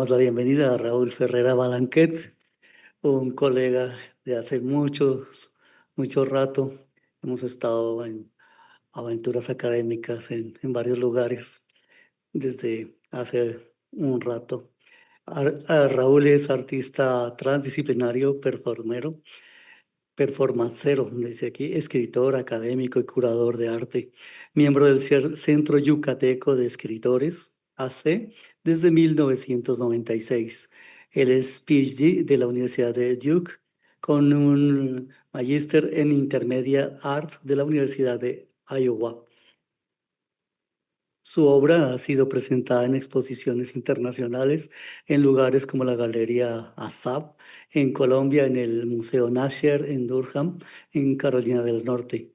damos la bienvenida a Raúl Ferrera Balanquet, un colega de hace mucho rato. Hemos estado en aventuras académicas en varios lugares desde hace un rato. Raúl es artista transdisciplinario, performancero, dice aquí, escritor, académico y curador de arte, miembro del Centro Yucateco de Escritores, AC, desde 1996. Él es PhD de la Universidad de Duke, con un magíster en Intermedia Art de la Universidad de Iowa. Su obra ha sido presentada en exposiciones internacionales en lugares como la Galería Asab en Colombia, en el Museo Nasher en Durham, en Carolina del Norte.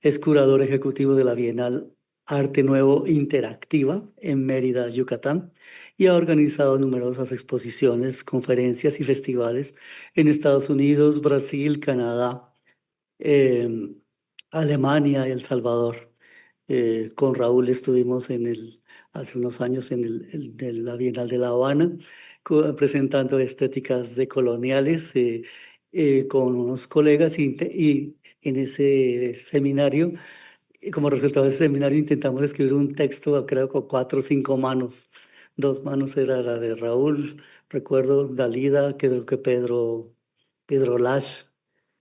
Es curador ejecutivo de la Bienal Arte Nuevo Interactiva en Mérida, Yucatán, y ha organizado numerosas exposiciones, conferencias y festivales en Estados Unidos, Brasil, Canadá, eh, Alemania y El Salvador. Con Raúl estuvimos hace unos años en la Bienal de La Habana, presentando estéticas decoloniales con unos colegas y en ese seminario, y como resultado de ese seminario, intentamos escribir un texto, creo, con 4 o 5 manos. 2 manos era la de Raúl, recuerdo, Dalida, creo que Pedro Lash,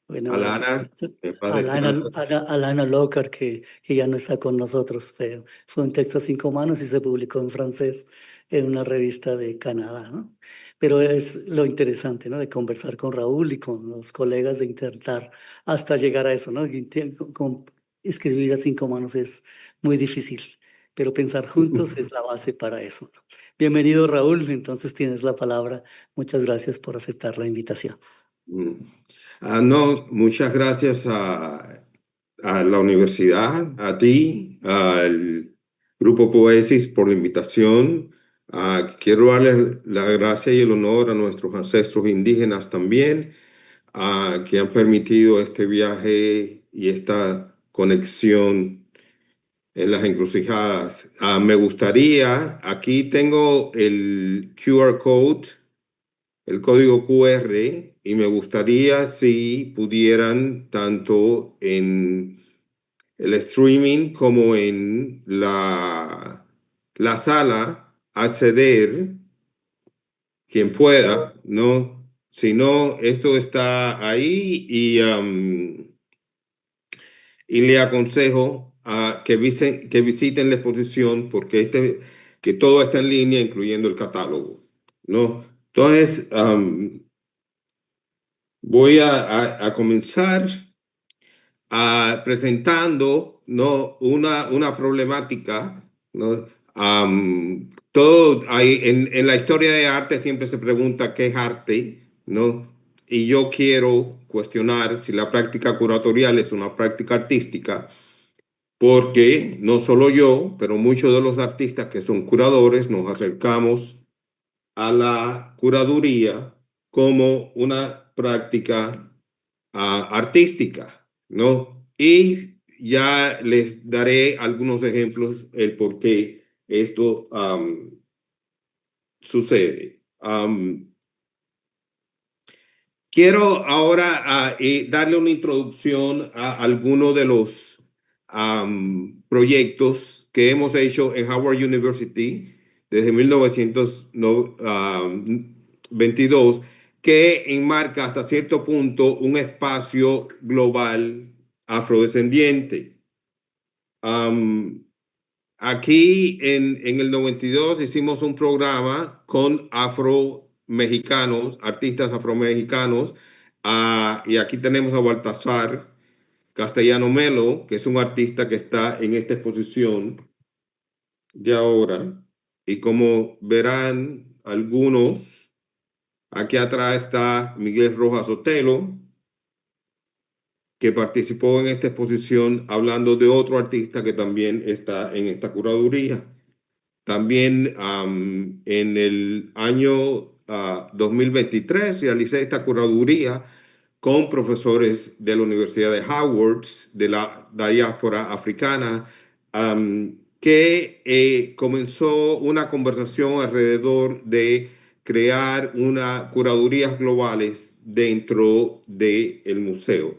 bueno, Alana, en paz descanse. Alana Lockhart, que ya no está con nosotros, pero fue un texto a 5 manos y se publicó en francés en una revista de Canadá, ¿no? Pero es lo interesante, ¿no? De conversar con Raúl y con los colegas, de intentar hasta llegar a eso, ¿no? Escribir a 5 manos es muy difícil, pero pensar juntos es la base para eso, ¿no? Bienvenido, Raúl, entonces tienes la palabra. Muchas gracias por aceptar la invitación. Mm. No, muchas gracias a la universidad, a ti, al Grupo Poesis por la invitación. Quiero darles la gracia y el honor a nuestros ancestros indígenas también, que han permitido este viaje y esta conexión en las encrucijadas. Me gustaría, aquí tengo el QR code, el código QR, y me gustaría si pudieran tanto en el streaming como en la sala acceder, quien pueda, ¿no? Si no, esto está ahí y le aconsejo que visiten la exposición porque que todo está en línea, incluyendo el catálogo, ¿no? Entonces, voy a comenzar presentando, ¿no? Una problemática, ¿no? Todo hay, en la historia de arte siempre se pregunta qué es arte, ¿no? Y yo quiero cuestionar si la práctica curatorial es una práctica artística, porque no solo yo, pero muchos de los artistas que son curadores nos acercamos a la curaduría como una práctica artística, ¿no? Y ya les daré algunos ejemplos el por qué esto sucede. Quiero ahora darle una introducción a algunos de los proyectos que hemos hecho en Howard University desde 1922, que enmarca hasta cierto punto un espacio global afrodescendiente. Aquí en el 92 hicimos un programa con afromexicanos, artistas afromexicanos, y aquí tenemos a Baltasar Castellano Melo, que es un artista que está en esta exposición de ahora. Y como verán algunos, aquí atrás está Miguel Rojas Otelo, que participó en esta exposición hablando de otro artista que también está en esta curaduría. También en el año 2023 realicé esta curaduría con profesores de la Universidad de Howard, de la diáspora africana, que comenzó una conversación alrededor de crear una curadurías globales dentro del museo.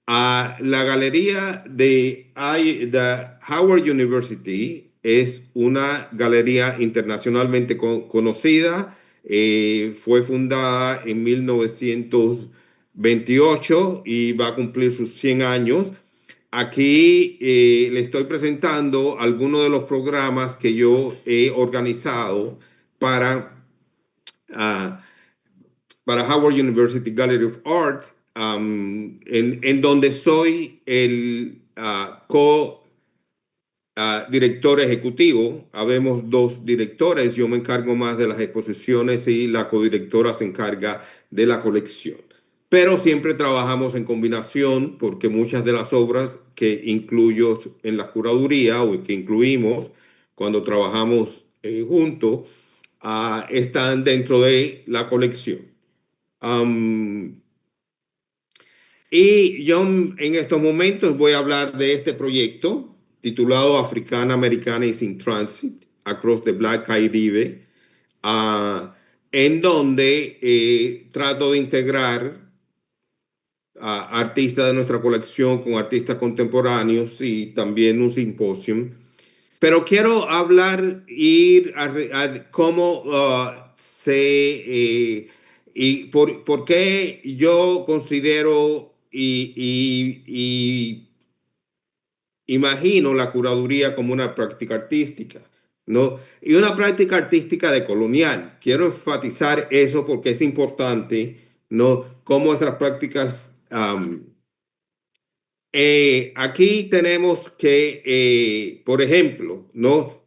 La galería de Howard University es una galería internacionalmente conocida. Fue fundada en 1928 y va a cumplir sus 100 años. Aquí le estoy presentando algunos de los programas que yo he organizado para, ah, para Howard University Gallery of Art, en donde soy el director ejecutivo. Habemos dos directores, yo me encargo más de las exposiciones y la codirectora se encarga de la colección. Pero siempre trabajamos en combinación porque muchas de las obras que incluyo en la curaduría o que incluimos cuando trabajamos juntos están dentro de la colección. Y yo en estos momentos voy a hablar de este proyecto titulado Africana, Americana is in Transit, Across the Black Caribe, en donde trato de integrar artistas de nuestra colección con artistas contemporáneos y también un simposio. Pero quiero hablar a cómo y por qué yo considero y imagino la curaduría como una práctica artística, ¿no? Y una práctica artística decolonial. Quiero enfatizar eso porque es importante, ¿no? Cómo nuestras prácticas aquí tenemos que, por ejemplo, ¿no?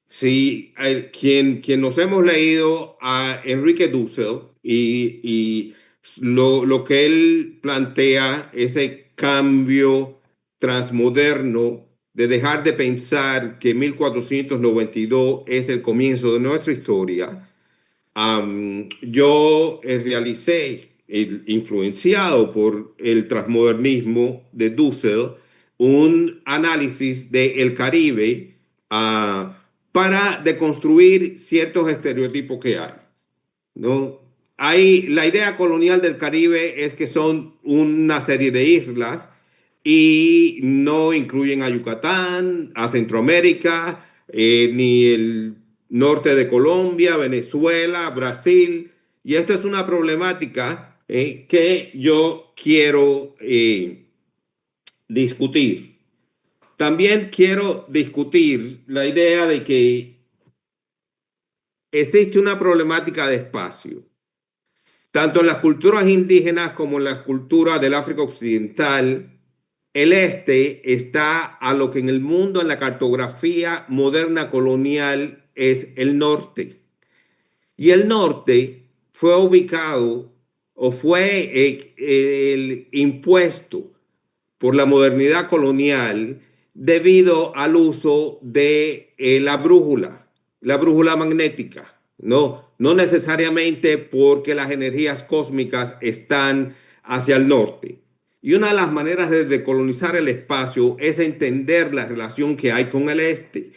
Si quien nos hemos leído a Enrique Dussel y lo que él plantea, ese cambio transmoderno de dejar de pensar que 1492 es el comienzo de nuestra historia. Yo realicé, influenciado por el transmodernismo de Dussel, un análisis del Caribe para deconstruir ciertos estereotipos que hay, ¿no? La idea colonial del Caribe es que son una serie de islas y no incluyen a Yucatán, a Centroamérica, ni el norte de Colombia, Venezuela, Brasil. Y esto es una problemática que yo quiero discutir. También quiero discutir la idea de que existe una problemática de espacio. Tanto en las culturas indígenas como en las culturas del África Occidental, el este está a lo que en el mundo, en la cartografía moderna colonial, es el norte. Y el norte fue ubicado o fue el impuesto por la modernidad colonial debido al uso de la brújula magnética. No necesariamente porque las energías cósmicas están hacia el norte. Y una de las maneras de decolonizar el espacio es entender la relación que hay con el este.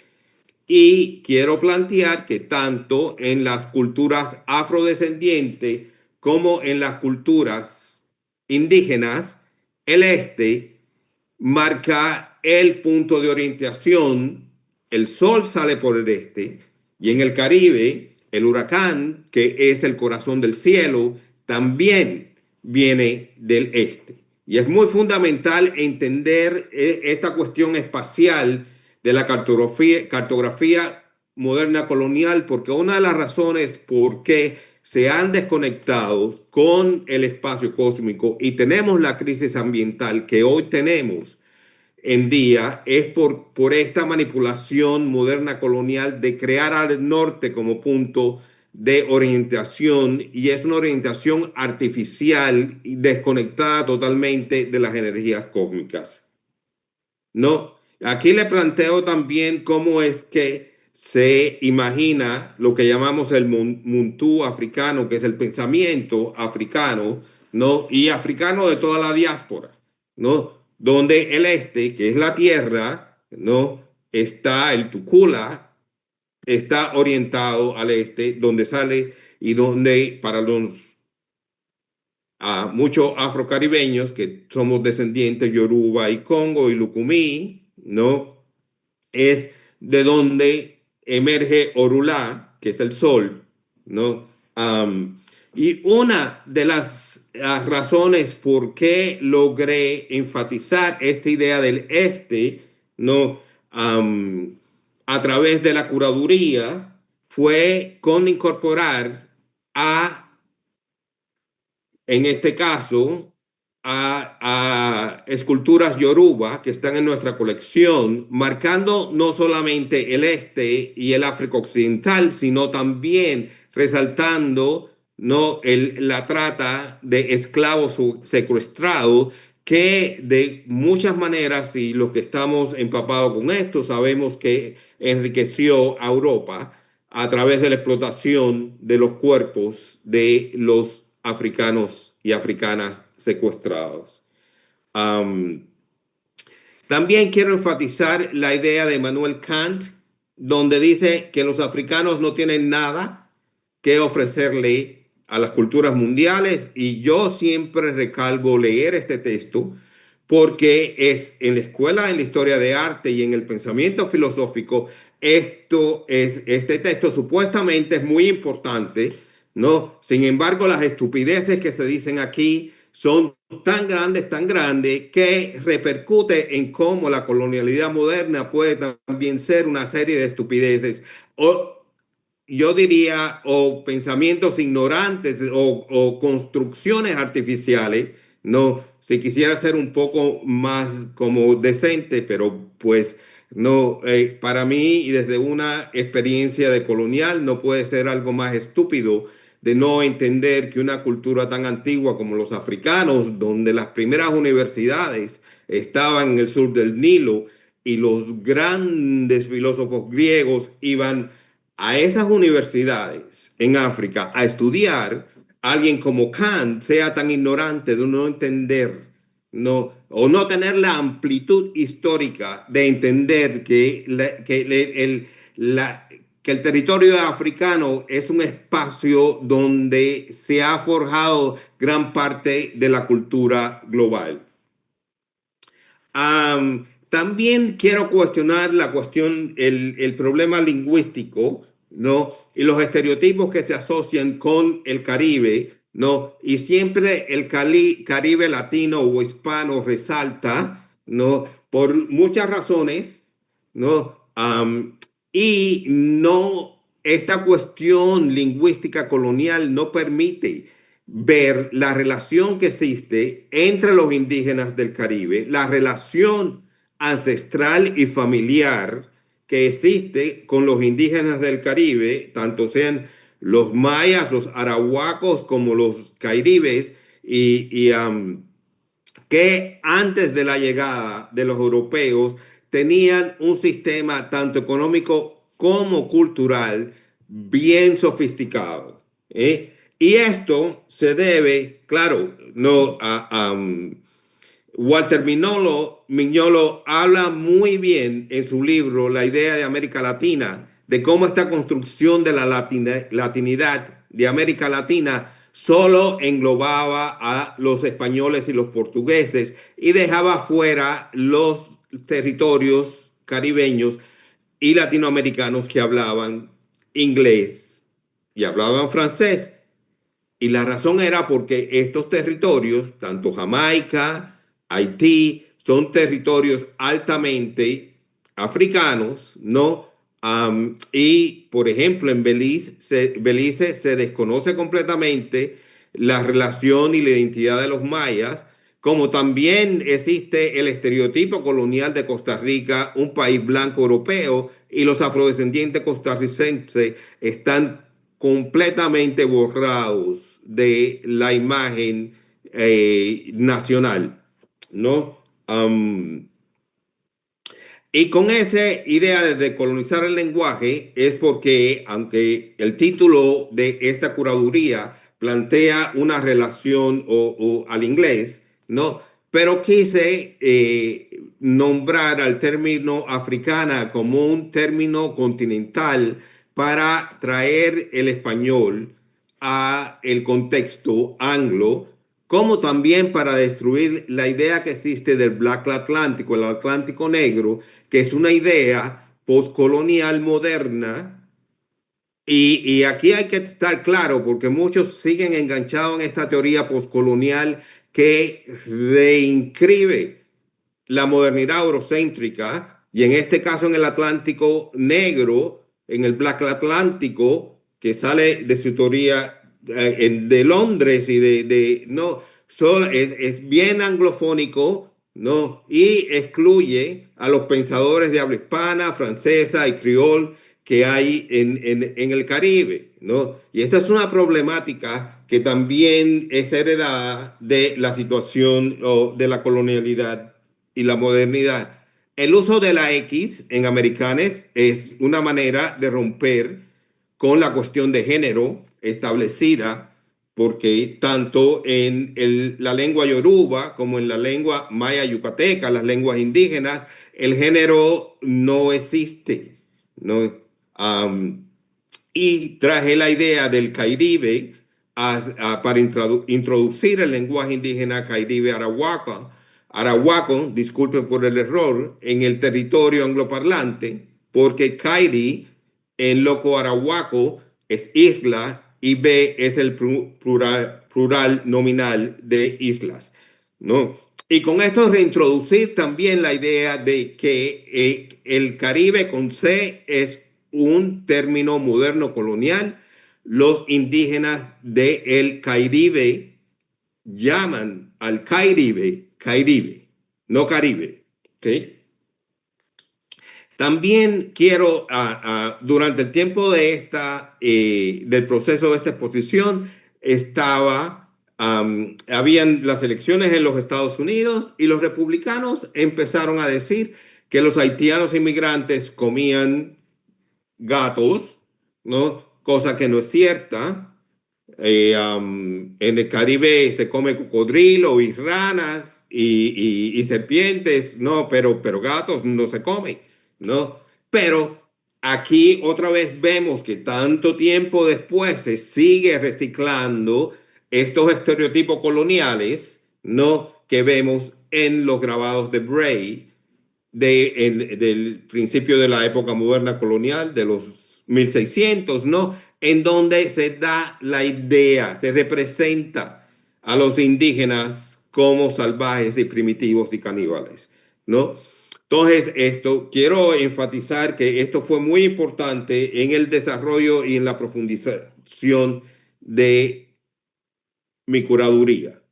Y quiero plantear que tanto en las culturas afrodescendientes como en las culturas indígenas, el este marca el punto de orientación. El sol sale por el este y en el Caribe el huracán, que es el corazón del cielo, también viene del este. Y es muy fundamental entender esta cuestión espacial de la cartografía moderna colonial, porque una de las razones por qué se han desconectado con el espacio cósmico y tenemos la crisis ambiental que hoy tenemos en día es por esta manipulación moderna colonial de crear al norte como punto de orientación, y es una orientación artificial y desconectada totalmente de las energías cósmicas. No, aquí le planteo también cómo es que se imagina lo que llamamos el Muntú africano, que es el pensamiento africano, ¿no? Y africano de toda la diáspora, ¿no? Donde el este, que es la tierra, ¿no? Está el Tucula, está orientado al este, donde sale y donde para los muchos afrocaribeños que somos descendientes Yoruba y Congo y Lucumí, ¿no? Es de donde emerge Orulá, que es el sol, ¿no? Y una de las razones por qué logré enfatizar esta idea del este, ¿no? A través de la curaduría fue con incorporar en este caso, a esculturas yoruba que están en nuestra colección, marcando no solamente el este y el África Occidental, sino también resaltando, ¿no?, la trata de esclavos secuestrados, que de muchas maneras, y los que estamos empapados con esto, sabemos que enriqueció a Europa a través de la explotación de los cuerpos de los africanos y africanas secuestrados. Um, También quiero enfatizar la idea de Manuel Kant, donde dice que los africanos no tienen nada que ofrecerle a las culturas mundiales, y yo siempre recalco leer este texto porque es en la escuela, en la historia de arte y en el pensamiento filosófico, este texto supuestamente es muy importante, ¿no? Sin embargo, las estupideces que se dicen aquí son tan grandes, que repercute en cómo la colonialidad moderna puede también ser una serie de estupideces, o yo diría, o pensamientos ignorantes, o construcciones artificiales, ¿no? Si quisiera ser un poco más como decente, pero pues no, para mí y desde una experiencia de colonial no puede ser algo más estúpido de no entender que una cultura tan antigua como los africanos, donde las primeras universidades estaban en el sur del Nilo y los grandes filósofos griegos iban a esas universidades en África a estudiar, alguien como Kant sea tan ignorante de no entender, no, o no tener la amplitud histórica de entender que el territorio africano es un espacio donde se ha forjado gran parte de la cultura global. También quiero cuestionar el problema lingüístico, ¿no? Y los estereotipos que se asocian con el Caribe, ¿no? Y siempre el Caribe latino o hispano resalta, ¿no? Por muchas razones, ¿no? Y no, esta cuestión lingüística colonial no permite ver la relación que existe entre los indígenas del Caribe, la relación ancestral y familiar que existe con los indígenas del Caribe, tanto sean los mayas, los arahuacos, como los caribes, que antes de la llegada de los europeos tenían un sistema tanto económico como cultural bien sofisticado, ¿eh? Y esto se debe, claro, no Walter Mignolo habla muy bien en su libro La idea de América Latina, de cómo esta construcción de la latinidad de América Latina solo englobaba a los españoles y los portugueses y dejaba fuera los territorios caribeños y latinoamericanos que hablaban inglés y hablaban francés. Y la razón era porque estos territorios, tanto Jamaica, Haití, son territorios altamente africanos, ¿no? Y, por ejemplo, en Belice se desconoce completamente la relación y la identidad de los mayas, como también existe el estereotipo colonial de Costa Rica, un país blanco europeo, y los afrodescendientes costarricenses están completamente borrados de la imagen nacional, ¿no? Y con esa idea de decolonizar el lenguaje es porque, aunque el título de esta curaduría plantea una relación al inglés, ¿no? Pero quise nombrar al término africana como un término continental para traer el español a el contexto anglo, como también para destruir la idea que existe del Black Atlántico, el Atlántico Negro, que es una idea postcolonial moderna. Y aquí hay que estar claro, porque muchos siguen enganchados en esta teoría postcolonial que reinscribe la modernidad eurocéntrica, y en este caso en el Atlántico Negro, en el Black Atlántico, que sale de su teoría de Londres y no, es bien anglofónico, ¿no? Y excluye a los pensadores de habla hispana, francesa y criol que hay en el Caribe, ¿no? Y esta es una problemática que también es heredada de la situación de la colonialidad y la modernidad. El uso de la X en americanes es una manera de romper con la cuestión de género establecida, porque tanto en la lengua yoruba como en la lengua maya yucateca, las lenguas indígenas, el género no existe, ¿no? Y traje la idea del Caribe para introducir el lenguaje indígena Caribe Arahuaco, disculpen por el error, en el territorio angloparlante, porque Kairi en loco arahuaco es isla y B es el plural nominal de islas, ¿no? Y con esto reintroducir también la idea de que el Caribe con C es un término moderno colonial. Los indígenas del Caribe llaman al Caribe Caribe, no Caribe. ¿Okay? También quiero, durante el tiempo del proceso de esta exposición, habían las elecciones en los Estados Unidos y los republicanos empezaron a decir que los haitianos inmigrantes comían gatos, ¿no? Cosa que no es cierta. En el Caribe se come cocodrilo y ranas y serpientes, no, pero gatos no se come, ¿no? Pero aquí otra vez vemos que tanto tiempo después se sigue reciclando estos estereotipos coloniales, ¿no? Que vemos en los grabados de Bray del principio de la época moderna colonial, de los 1600, ¿no? En donde se da la idea, se representa a los indígenas como salvajes y primitivos y caníbales, ¿no? Entonces, esto, quiero enfatizar que esto fue muy importante en el desarrollo y en la profundización de mi curaduría.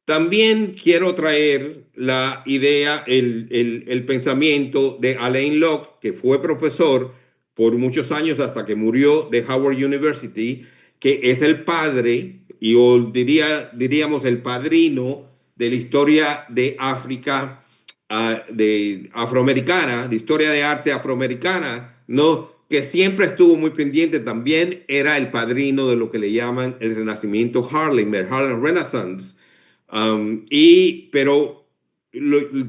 También quiero traer la idea, el pensamiento de Alain Locke, que fue profesor por muchos años hasta que murió de Howard University, que es el padre, y diríamos el padrino de la historia de África, de afroamericana, de historia de arte afroamericana, ¿no? Que siempre estuvo muy pendiente, también era el padrino de lo que le llaman el Renacimiento Harlem, el Harlem Renaissance. Pero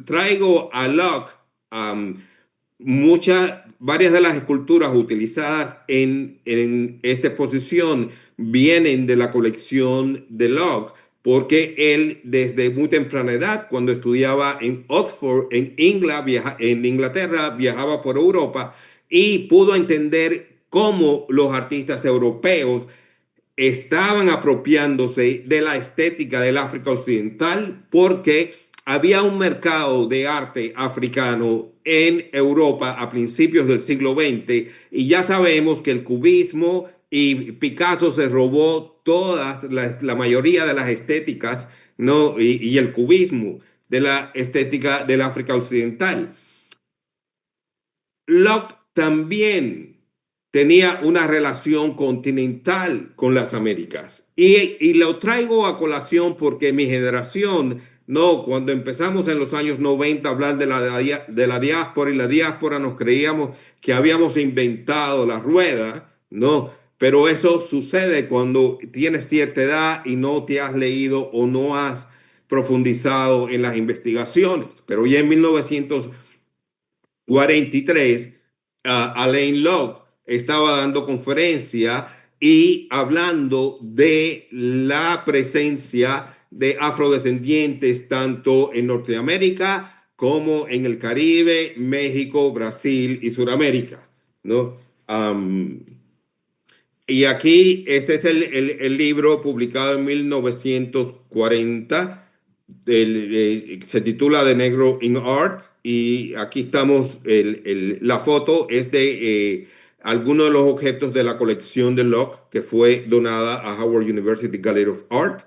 traigo a Locke, varias de las esculturas utilizadas en esta exposición vienen de la colección de Locke, porque él desde muy temprana edad, cuando estudiaba en Oxford, en Inglaterra, viajaba por Europa y pudo entender cómo los artistas europeos estaban apropiándose de la estética del África Occidental, porque había un mercado de arte africano en Europa a principios del siglo XX, y ya sabemos que el cubismo y Picasso se robó la mayoría de las estéticas, ¿no? Y el cubismo de la estética del África Occidental. Locke también tenía una relación continental con las Américas. Y lo traigo a colación porque mi generación, no, cuando empezamos en los años 90 a hablar de la diáspora y la diáspora, nos creíamos que habíamos inventado la rueda, no, pero eso sucede cuando tienes cierta edad y no te has leído o no has profundizado en las investigaciones. Pero ya en 1943, Alain Locke estaba dando conferencia y hablando de la presencia de afrodescendientes tanto en Norteamérica como en el Caribe, México, Brasil y Sudamérica, ¿no? Y aquí, este es el libro publicado en 1940, se titula The Negro in Art, y aquí estamos, la foto es de algunos de los objetos de la colección de Locke, que fue donada a Howard University Gallery of Art,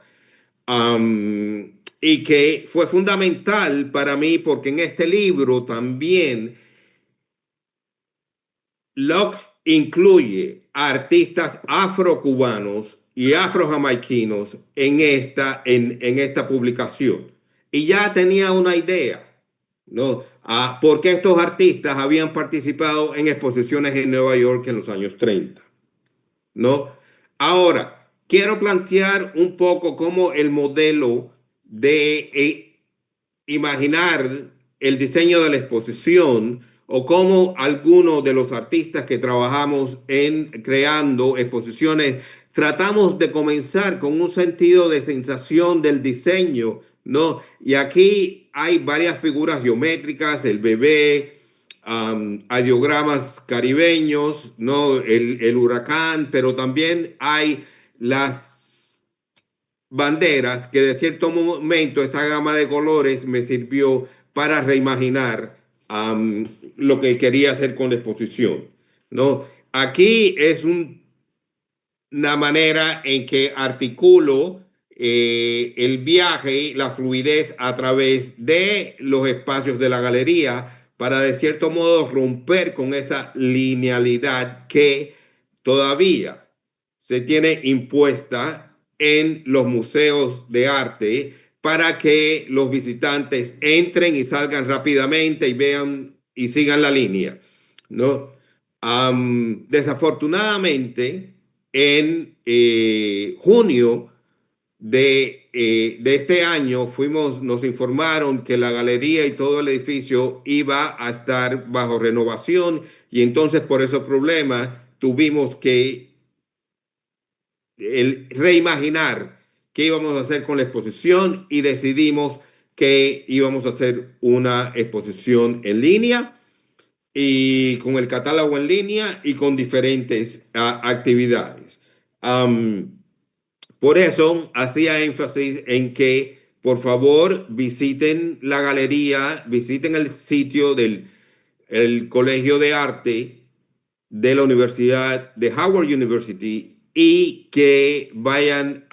y que fue fundamental para mí porque en este libro también Locke incluye artistas afrocubanos y afrojamaiquinos en esta publicación. Y ya tenía una idea, ¿no? Porque estos artistas habían participado en exposiciones en Nueva York en los años 30, ¿no? Ahora, quiero plantear un poco cómo el modelo de imaginar el diseño de la exposición o cómo algunos de los artistas que trabajamos en creando exposiciones tratamos de comenzar con un sentido de sensación del diseño, ¿no? Y aquí hay varias figuras geométricas, el bebé, hay diogramas caribeños, ¿no? El huracán, pero también hay las banderas que de cierto momento esta gama de colores me sirvió para reimaginar lo que quería hacer con la exposición, ¿no? Aquí es una manera en que articulo el viaje, la fluidez a través de los espacios de la galería para de cierto modo romper con esa linealidad que todavía se tiene impuesta en los museos de arte para que los visitantes entren y salgan rápidamente y vean y sigan la línea, ¿no? Desafortunadamente, en junio de este año nos informaron que la galería y todo el edificio iba a estar bajo renovación y entonces por esos problemas tuvimos que reimaginar qué íbamos a hacer con la exposición y decidimos que íbamos a hacer una exposición en línea y con el catálogo en línea y con diferentes actividades. Por eso hacía énfasis en que por favor visiten la galería, visiten el sitio del el Colegio de Arte de la Universidad de Howard University y que vayan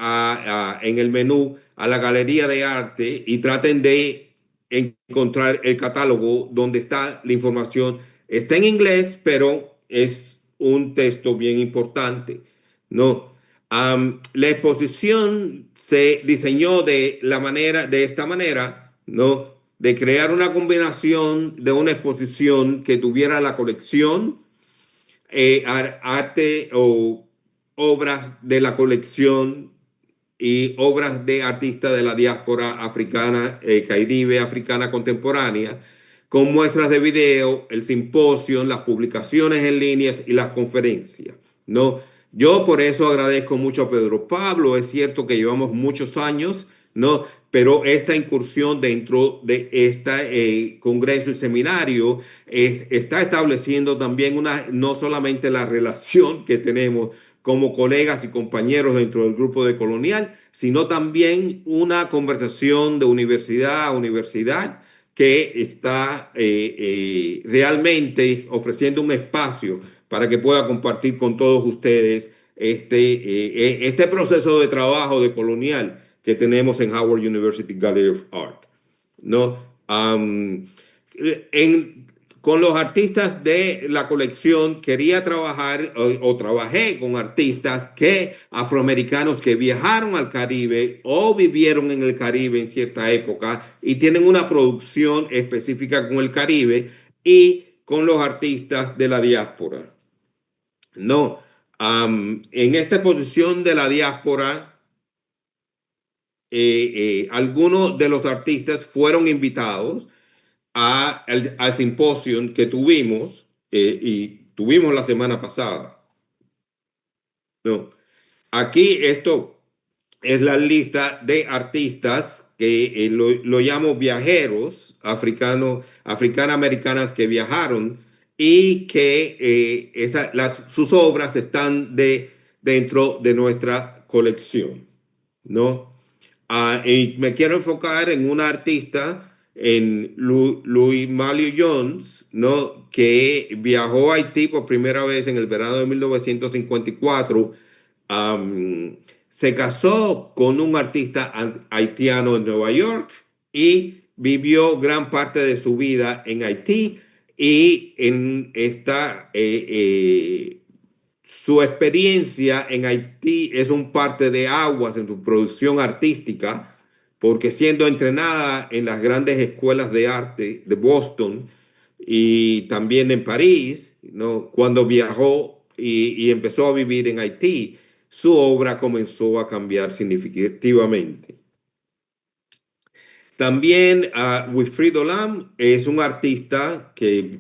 en el menú a la Galería de Arte y traten de encontrar el catálogo donde está la información. Está en inglés, pero es un texto bien importante, ¿no? La exposición se diseñó de esta manera, ¿no? De crear una combinación de una exposición que tuviera la colección, arte o obras de la colección y obras de artistas de la diáspora africana, caribe, africana contemporánea, con muestras de video, el simposio, las publicaciones en líneas y las conferencias, ¿no? Yo por eso agradezco mucho a Pedro Pablo. Es cierto que llevamos muchos años, ¿no? Pero esta incursión dentro de este congreso y seminario está estableciendo también no solamente la relación que tenemos como colegas y compañeros dentro del grupo de Colonial, sino también una conversación de universidad a universidad que está realmente ofreciendo un espacio para que pueda compartir con todos ustedes este proceso de trabajo de Colonial que tenemos en Howard University Gallery of Art, ¿no? En, con los artistas de la colección quería trabajar o trabajé con artistas afroamericanos que viajaron al Caribe o vivieron en el Caribe en cierta época y tienen una producción específica con el Caribe y con los artistas de la diáspora. No, en esta exposición de la diáspora, algunos de los artistas fueron invitados al simposio que tuvimos y tuvimos la semana pasada. ¿no? Aquí esto es la lista de artistas que lo llamo viajeros africano-americanas que viajaron y que sus obras están dentro de nuestra colección, ¿no? Y me quiero enfocar en una artista, en Louis Malio Jones, ¿no? Que viajó a Haití por primera vez en el verano de 1954. Am, Se casó con un artista haitiano en Nueva York y vivió gran parte de su vida en Haití y en esta su experiencia en Haití es un parte de aguas en su producción artística, porque siendo entrenada en las grandes escuelas de arte de Boston y también en París, ¿no? Cuando viajó y empezó a vivir en Haití, su obra comenzó a cambiar significativamente. También Wilfrido Lam es un artista que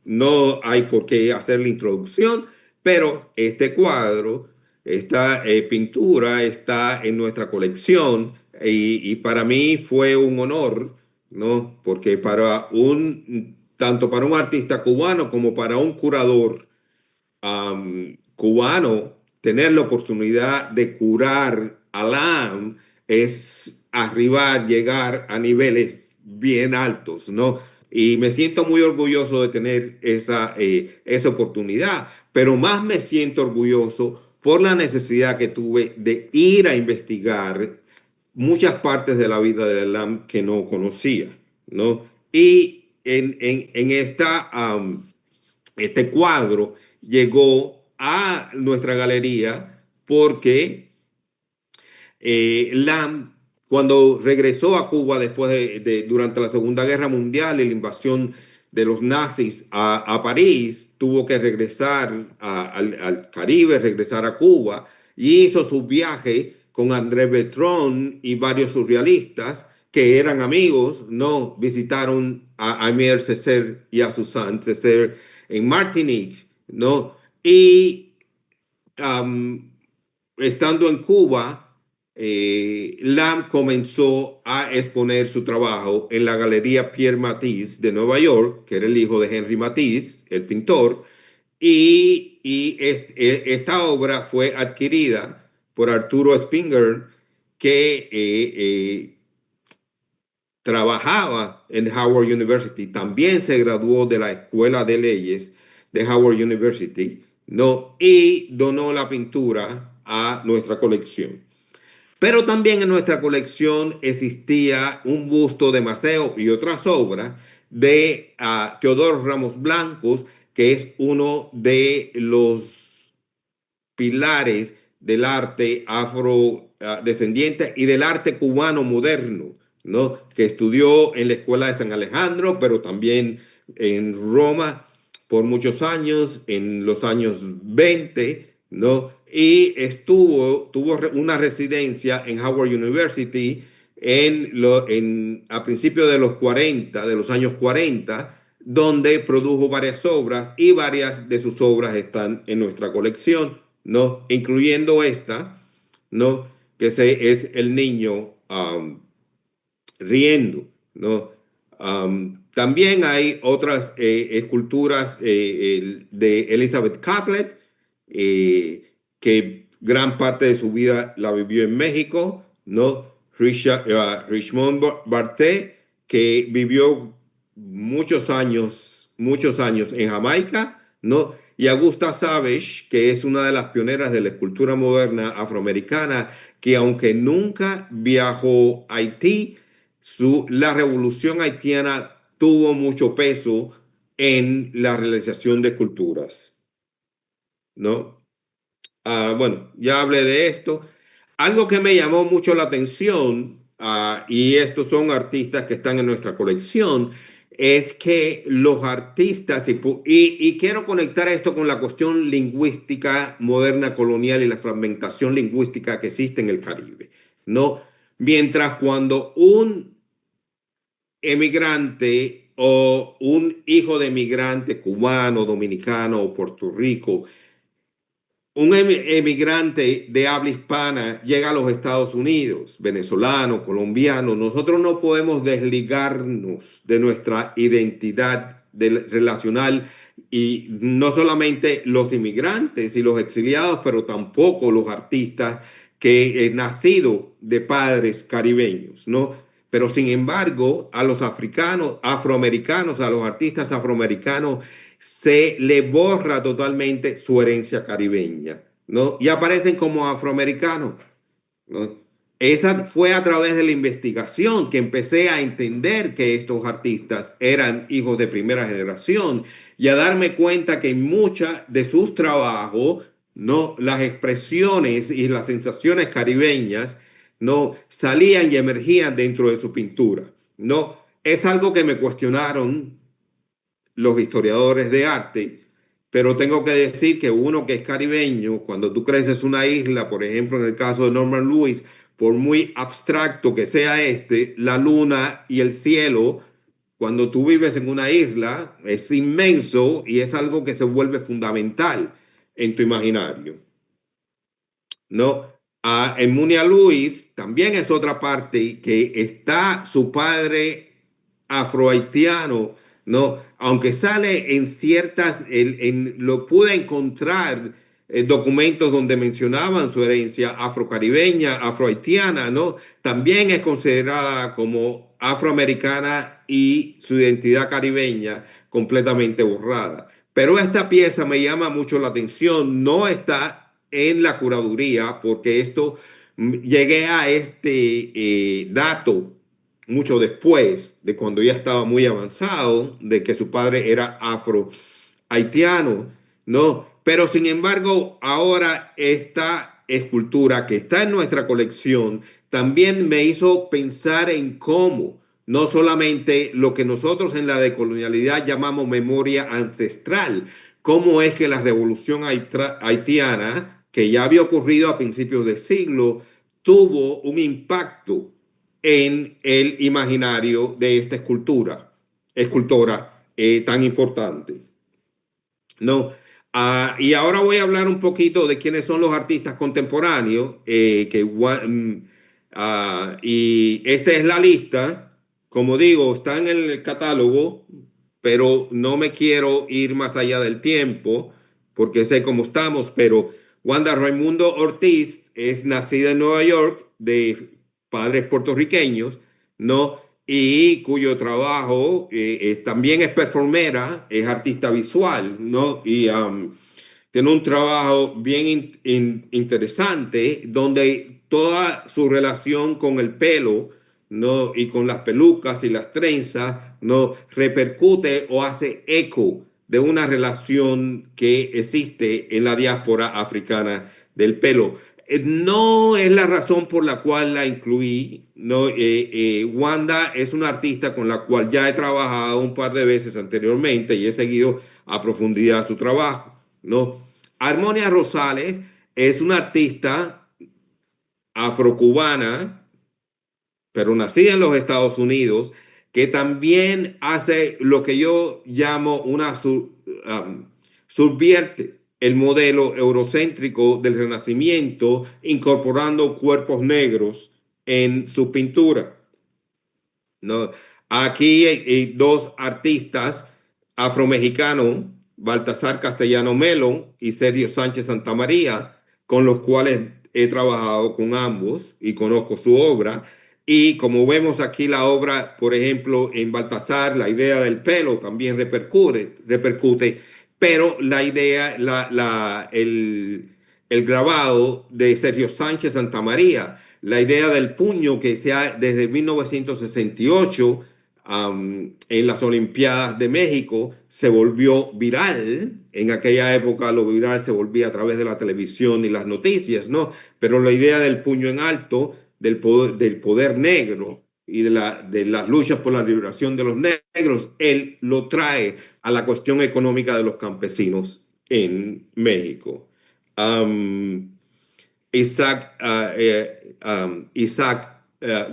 no hay por qué hacer la introducción, pero este cuadro, esta pintura está en nuestra colección y para mí fue un honor, ¿no? Porque tanto para un artista cubano como para un curador cubano, tener la oportunidad de curar a Lam es arribar, llegar a niveles bien altos, ¿no? Y me siento muy orgulloso de tener esa oportunidad, pero más me siento orgulloso por la necesidad que tuve de ir a investigar muchas partes de la vida de Lam que no conocía, ¿no? Y este cuadro llegó a nuestra galería porque Lam, cuando regresó a Cuba después durante la Segunda Guerra Mundial y la invasión de los nazis a París, tuvo que regresar al Caribe, regresar a Cuba, y hizo su viaje con André Breton y varios surrealistas que eran amigos, ¿no? Visitaron a Aimé Césaire y a Suzanne Césaire en Martinique, ¿no? Y um, estando en Cuba, Lam comenzó a exponer su trabajo en la Galería Pierre Matisse de Nueva York, que era el hijo de Henri Matisse, el pintor, esta obra fue adquirida por Arturo Spinger, que trabajaba en Howard University, también se graduó de la Escuela de Leyes de Howard University, ¿no? Y donó la pintura a nuestra colección. Pero también en nuestra colección existía un busto de Maceo y otras obras de Teodoro Ramos Blancos, que es uno de los pilares del arte afrodescendiente y del arte cubano moderno, ¿no? Que estudió en la Escuela de San Alejandro, pero también en Roma por muchos años, en los años 20, ¿no? Y tuvo una residencia en Howard University a principios de los 40, de los años 40, donde produjo varias obras y varias de sus obras están en nuestra colección, ¿no? Incluyendo esta, ¿no? Es el niño riendo, ¿no? También hay otras esculturas de Elizabeth Catlett, que gran parte de su vida la vivió en México, ¿no? Richmond Barthé, que vivió muchos años en Jamaica, ¿no? Y Augusta Savage, que es una de las pioneras de la escultura moderna afroamericana, que aunque nunca viajó a Haití, la revolución haitiana tuvo mucho peso en la realización de esculturas, ¿no? Bueno, ya hablé de esto. Algo que me llamó mucho la atención, y estos son artistas que están en nuestra colección, es que los artistas, y quiero conectar esto con la cuestión lingüística moderna colonial y la fragmentación lingüística que existe en el Caribe, ¿no? Mientras cuando un emigrante o un hijo de emigrante cubano, dominicano o Puerto Rico un emigrante de habla hispana llega a los Estados Unidos, venezolano, colombiano, nosotros no podemos desligarnos de nuestra identidad relacional, y no solamente los inmigrantes y los exiliados, pero tampoco los artistas que nacidos de padres caribeños, ¿no? Pero sin embargo, a los africanos, afroamericanos, a los artistas afroamericanos, se le borra totalmente su herencia caribeña, ¿no? Y aparecen como afroamericanos, ¿no? Esa fue a través de la investigación que empecé a entender que estos artistas eran hijos de primera generación y a darme cuenta que en muchas de sus trabajos, ¿no? Las expresiones y las sensaciones caribeñas, ¿no? Salían y emergían dentro de su pintura, ¿no? Es algo que me cuestionaron los historiadores de arte, pero tengo que decir que uno que es caribeño, cuando tú creces una isla, por ejemplo, en el caso de Norman Lewis, por muy abstracto que sea la luna y el cielo, cuando tú vives en una isla, es inmenso y es algo que se vuelve fundamental en tu imaginario, ¿no? En Munia Lewis también es otra parte que está su padre afrohaitiano, ¿no? Aunque sale en ciertas, lo pude encontrar documentos donde mencionaban su herencia afrocaribeña, afrohaitiana, ¿no? También es considerada como afroamericana y su identidad caribeña completamente borrada. Pero esta pieza me llama mucho la atención, no está en la curaduría, porque llegué a dato mucho después de cuando ya estaba muy avanzado, de que su padre era afro-haitiano, ¿no? Pero sin embargo, ahora esta escultura que está en nuestra colección también me hizo pensar en cómo no solamente lo que nosotros en la decolonialidad llamamos memoria ancestral, cómo es que la revolución haitiana, que ya había ocurrido a principios de siglo, tuvo un impacto en el imaginario de esta escultora tan importante, ¿no? Y ahora voy a hablar un poquito de quiénes son los artistas contemporáneos, y esta es la lista, como digo, está en el catálogo, pero no me quiero ir más allá del tiempo, porque sé cómo estamos, pero Wanda Raimundo Ortiz es nacida en Nueva York de padres puertorriqueños, ¿no? Y cuyo trabajo también es performera, es artista visual, ¿no? Y tiene un trabajo bien interesante donde toda su relación con el pelo, ¿no? Y con las pelucas y las trenzas, ¿no? Repercute o hace eco de una relación que existe en la diáspora africana del pelo. No es la razón por la cual la incluí, ¿no? Wanda es una artista con la cual ya he trabajado un par de veces anteriormente y he seguido a profundidad su trabajo, ¿no? Armonia Rosales es una artista afrocubana, pero nacida en los Estados Unidos, que también hace lo que yo llamo subvierte el modelo eurocéntrico del Renacimiento, incorporando cuerpos negros en su pintura, ¿no? Aquí hay dos artistas afromexicanos, Baltasar Castellano Melo y Sergio Sánchez Santamaría, con los cuales he trabajado con ambos y conozco su obra. Y como vemos aquí la obra, por ejemplo, en Baltasar, la idea del pelo también repercute, pero la idea, el grabado de Sergio Sánchez Santamaría, la idea del puño que se ha desde 1968 en las Olimpiadas de México se volvió viral. En aquella época lo viral se volvía a través de la televisión y las noticias, ¿no? Pero la idea del puño en alto, del poder negro y de las luchas por la liberación de los negros, él lo trae a la cuestión económica de los campesinos en México. Isaac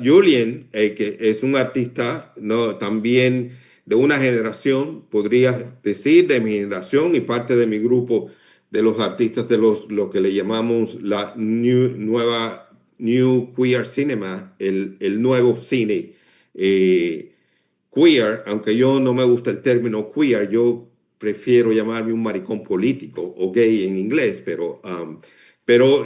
Julien, que es un artista, ¿no? También de una generación, podría decir, de mi generación y parte de mi grupo de los artistas de lo que le llamamos la New Queer Cinema, el nuevo cine queer, aunque yo no me gusta el término queer, yo prefiero llamarme un maricón político o gay en inglés, pero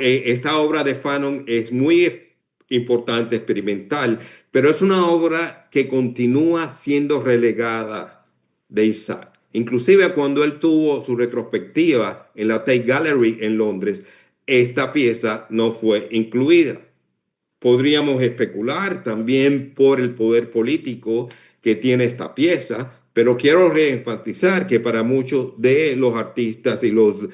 esta obra de Fanon es muy importante, experimental, pero es una obra que continúa siendo relegada de Isaac. Inclusive cuando él tuvo su retrospectiva en la Tate Gallery en Londres, esta pieza no fue incluida. Podríamos especular también por el poder político que tiene esta pieza, pero quiero reenfatizar que para muchos de los artistas y los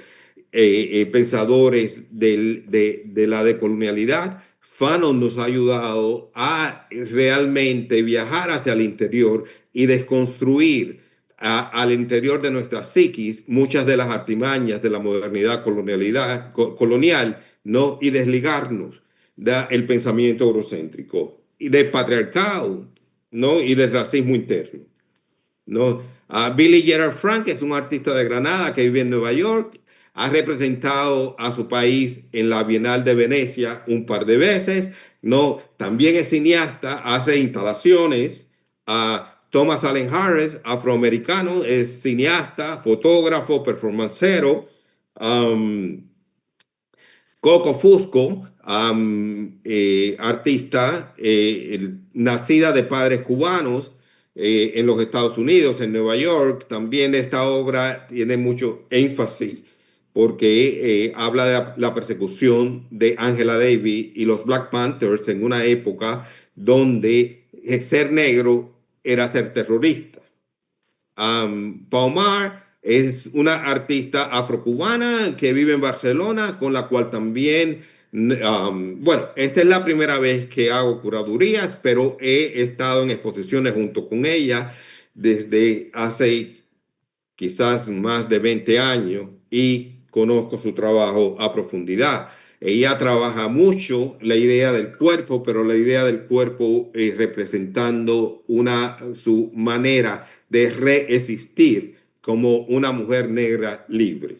pensadores de la decolonialidad, Fanon nos ha ayudado a realmente viajar hacia el interior y desconstruir al interior de nuestra psiquis muchas de las artimañas de la modernidad colonial, ¿no? Y desligarnos del pensamiento eurocéntrico y del patriarcado, ¿no? Y del racismo interno, ¿no? Billy Gerard Frank es un artista de Granada que vive en Nueva York, ha representado a su país en la Bienal de Venecia un par de veces, ¿no? También es cineasta, hace instalaciones. Thomas Allen Harris, afroamericano, es cineasta, fotógrafo, performancero. Um, Coco Fusco, artista nacida de padres cubanos en los Estados Unidos, en Nueva York. También esta obra tiene mucho énfasis porque habla de la persecución de Angela Davis y los Black Panthers en una época donde ser negro era ser terrorista. Palmar es una artista afrocubana que vive en Barcelona, con la cual también, bueno, esta es la primera vez que hago curadurías, pero he estado en exposiciones junto con ella desde hace quizás más de 20 años y conozco su trabajo a profundidad. Ella trabaja mucho la idea del cuerpo, pero la idea del cuerpo representando su manera de reexistir como una mujer negra libre.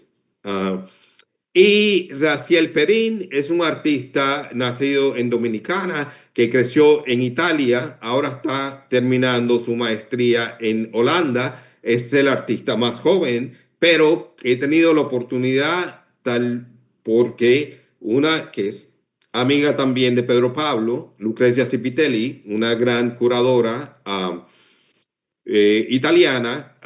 Y Raciel Perín es un artista nacido en Dominicana que creció en Italia, ahora está terminando su maestría en Holanda, es el artista más joven, pero he tenido la oportunidad tal porque una que es amiga también de Pedro Pablo, Lucrecia Cipitelli, una gran curadora, italiana,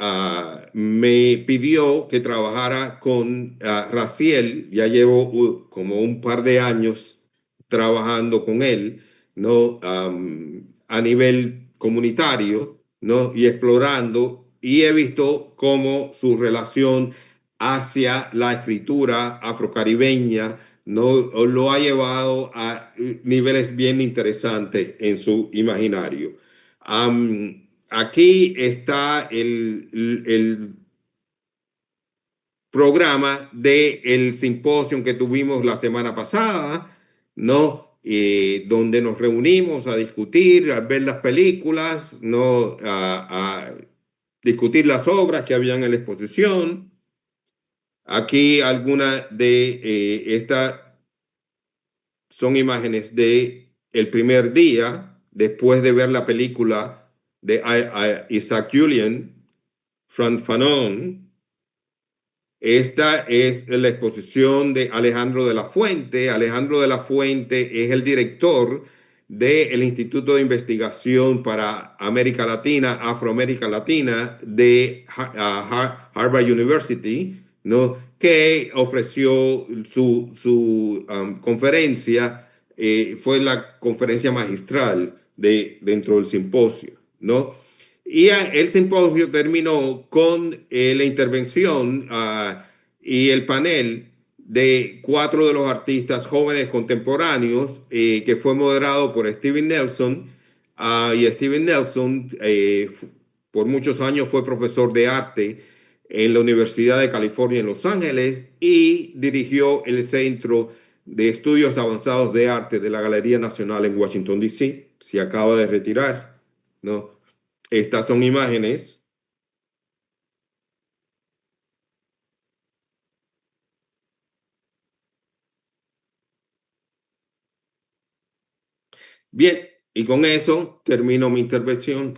me pidió que trabajara con Raciel. Ya llevo como un par de años trabajando con él, ¿no? A nivel comunitario, ¿no? Y explorando, y he visto cómo su relación hacia la escritura afrocaribeña, ¿no? Lo ha llevado a niveles bien interesantes en su imaginario. Aquí está el programa del simposio que tuvimos la semana pasada, ¿no? Donde nos reunimos a discutir, a ver las películas, ¿no? A discutir las obras que habían en la exposición. Aquí algunas de estas son imágenes de el primer día, después de ver la película de Isaac Julien, Frantz Fanon. Esta es la exposición de Alejandro de la Fuente. Alejandro de la Fuente es el director del Instituto de Investigación para América Latina, Afroamérica Latina de Harvard University, ¿no? Que ofreció su conferencia, fue la conferencia magistral dentro del simposio, ¿no? Y el simposio terminó con la intervención y el panel de 4 de los artistas jóvenes contemporáneos que fue moderado por Steven Nelson. Y Steven Nelson por muchos años fue profesor de arte en la Universidad de California en Los Ángeles y dirigió el Centro de Estudios Avanzados de Arte de la Galería Nacional en Washington, D.C. Se acaba de retirar, ¿no? Estas son imágenes Bien, y con eso termino mi intervención.